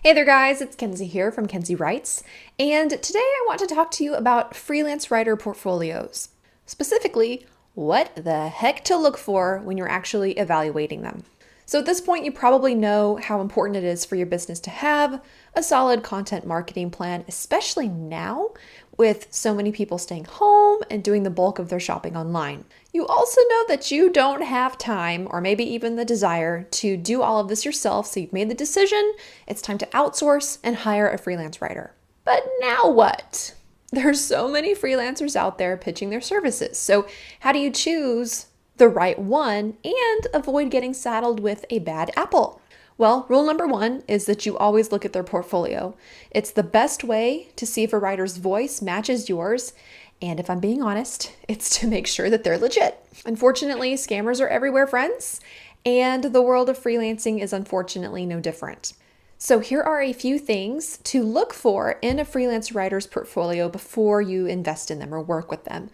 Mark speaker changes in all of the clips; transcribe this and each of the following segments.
Speaker 1: Hey there guys, it's Kenzi here from Kenzi Writes, and today I want to talk to you about freelance writer portfolios. Specifically, what the heck to look for when you're actually evaluating them. So at this point, you probably know how important it is for your business to have a solid content marketing plan, especially now with so many people staying home and doing the bulk of their shopping online. You also know that you don't have time or maybe even the desire to do all of this yourself, so you've made the decision, it's time to outsource and hire a freelance writer. But now what? There's so many freelancers out there pitching their services. So how do you choose the right one and avoid getting saddled with a bad apple? Well, rule number one is that you always look at their portfolio. It's the best way to see if a writer's voice matches yours. And if I'm being honest, it's to make sure that they're legit. Unfortunately, scammers are everywhere, friends, and the world of freelancing is unfortunately no different. So here are a few things to look for in a freelance writer's portfolio before you invest in them or work with them.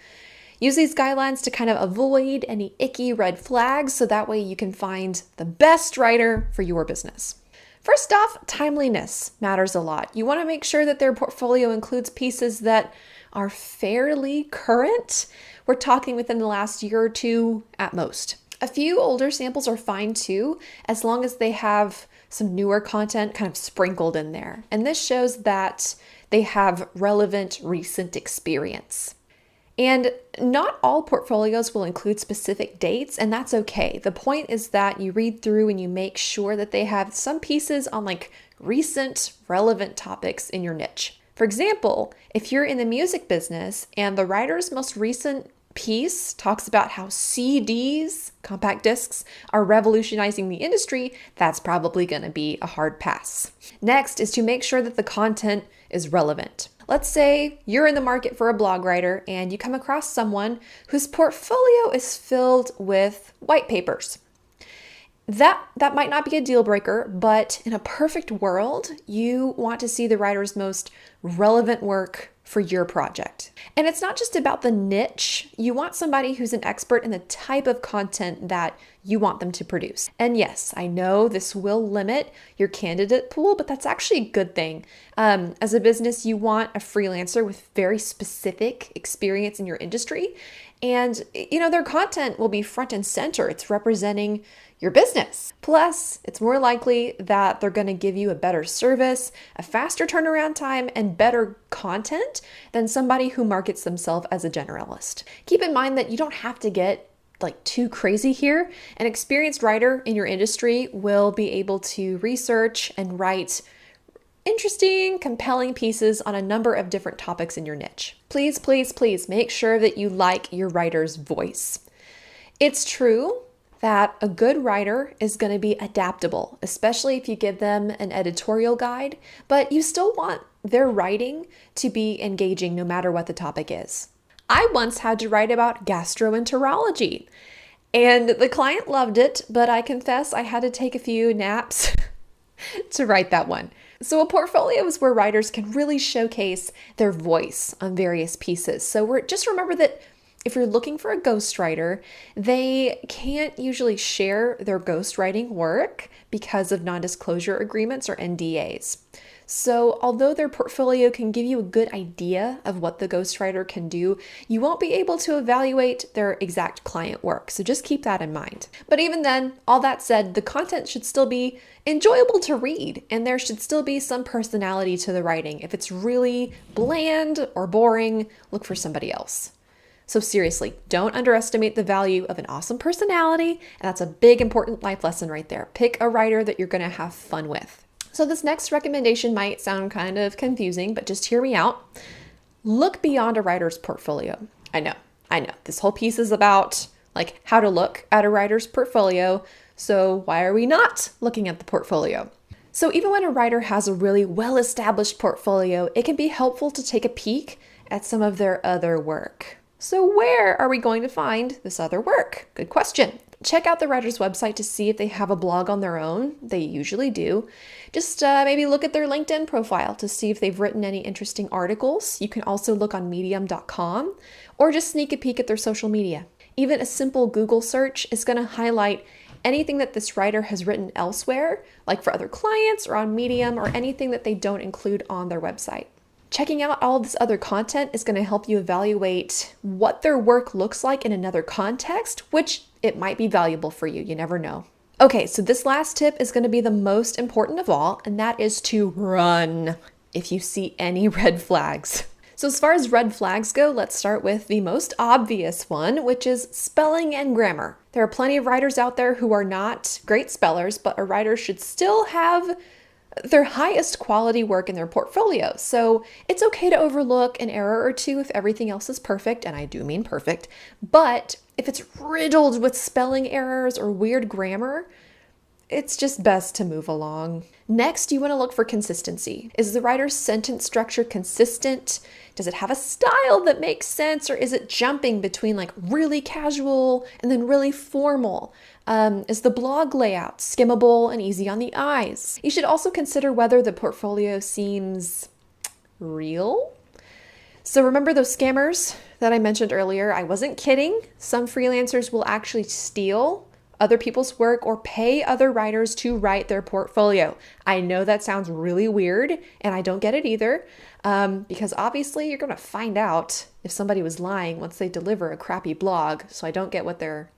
Speaker 1: Use these guidelines to kind of avoid any icky red flags so that way you can find the best writer for your business. First off, timeliness matters a lot. You want to make sure that their portfolio includes pieces that are fairly current. We're talking within the last year or two at most. A few older samples are fine too, as long as they have some newer content kind of sprinkled in there. And this shows that they have relevant recent experience. And not all portfolios will include specific dates, and that's okay. The point is that you read through and you make sure that they have some pieces on like recent relevant topics in your niche. For example, if you're in the music business and the writer's most recent piece talks about how CDs, compact discs, are revolutionizing the industry, that's probably going to be a hard pass. Next is to make sure that the content is relevant. Let's say you're in the market for a blog writer and you come across someone whose portfolio is filled with white papers. That might not be a deal breaker, but in a perfect world, you want to see the writer's most relevant work for your project. And it's not just about the niche. You want somebody who's an expert in the type of content that you want them to produce. And yes, I know this will limit your candidate pool, but that's actually a good thing. As a business, you want a freelancer with very specific experience in your industry. And, their content will be front and center. It's representing your business. Plus, it's more likely that they're going to give you a better service, a faster turnaround time, and better content than somebody who markets themselves as a generalist. Keep in mind that you don't have to get too crazy here. An experienced writer in your industry will be able to research and write interesting, compelling pieces on a number of different topics in your niche. Please, please, please make sure that you like your writer's voice. It's true that a good writer is going to be adaptable, especially if you give them an editorial guide, but you still want their writing to be engaging no matter what the topic is. I once had to write about gastroenterology, and the client loved it, but I confess I had to take a few naps to write that one. So a portfolio is where writers can really showcase their voice on various pieces. So just remember that if you're looking for a ghostwriter, they can't usually share their ghostwriting work because of non-disclosure agreements or NDAs. So although their portfolio can give you a good idea of what the ghostwriter can do, you won't be able to evaluate their exact client work. So just keep that in mind. But even then, all that said, the content should still be enjoyable to read, and there should still be some personality to the writing. If it's really bland or boring, look for somebody else. So seriously, don't underestimate the value of an awesome personality, and that's a big important life lesson right there. Pick a writer that you're going to have fun with. So this next recommendation might sound kind of confusing, but just hear me out. Look beyond a writer's portfolio. I know. This whole piece is about how to look at a writer's portfolio. So why are we not looking at the portfolio? So even when a writer has a really well-established portfolio, it can be helpful to take a peek at some of their other work. So where are we going to find this other work? Good question. Check out the writer's website to see if they have a blog on their own. They usually do. Just maybe look at their LinkedIn profile to see if they've written any interesting articles. You can also look on medium.com or just sneak a peek at their social media. Even a simple Google search is going to highlight anything that this writer has written elsewhere, like for other clients or on Medium, or anything that they don't include on their website. Checking out all this other content is going to help you evaluate what their work looks like in another context, which it might be valuable for you. You never know. Okay, so this last tip is going to be the most important of all, and that is to run if you see any red flags. So as far as red flags go, let's start with the most obvious one, which is spelling and grammar. There are plenty of writers out there who are not great spellers, but a writer should still have their highest quality work in their portfolio. So it's okay to overlook an error or two if everything else is perfect, and I do mean perfect, but if it's riddled with spelling errors or weird grammar, it's just best to move along. Next, you want to look for consistency. Is the writer's sentence structure consistent? Does it have a style that makes sense, or is it jumping between like really casual and then really formal? Is the blog layout skimmable and easy on the eyes? You should also consider whether the portfolio seems real. So remember those scammers that I mentioned earlier? I wasn't kidding. Some freelancers will actually steal other people's work or pay other writers to write their portfolio. I know that sounds really weird, and I don't get it either, because obviously you're going to find out if somebody was lying once they deliver a crappy blog, so I don't get what their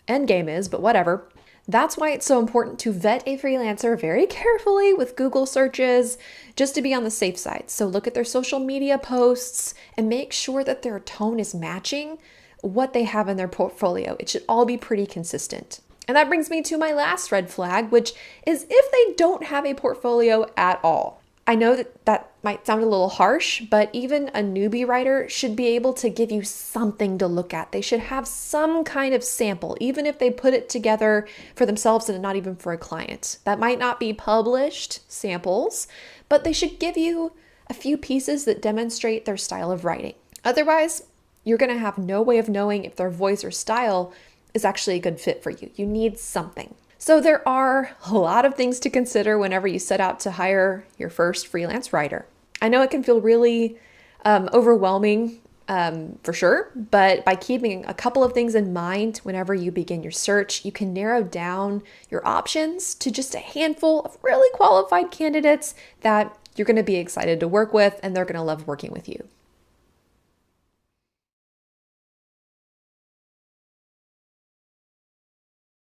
Speaker 1: end game is, but whatever. That's why it's so important to vet a freelancer very carefully with Google searches, just to be on the safe side. So look at their social media posts and make sure that their tone is matching what they have in their portfolio. It should all be pretty consistent. And that brings me to my last red flag, which is if they don't have a portfolio at all. I know that might sound a little harsh, but even a newbie writer should be able to give you something to look at. They should have some kind of sample, even if they put it together for themselves and not even for a client. That might not be published samples, but they should give you a few pieces that demonstrate their style of writing. Otherwise, you're going to have no way of knowing if their voice or style is actually a good fit for you. You need something. So there are a lot of things to consider whenever you set out to hire your first freelance writer. I know it can feel really overwhelming for sure, but by keeping a couple of things in mind whenever you begin your search, you can narrow down your options to just a handful of really qualified candidates that you're going to be excited to work with, and they're going to love working with you.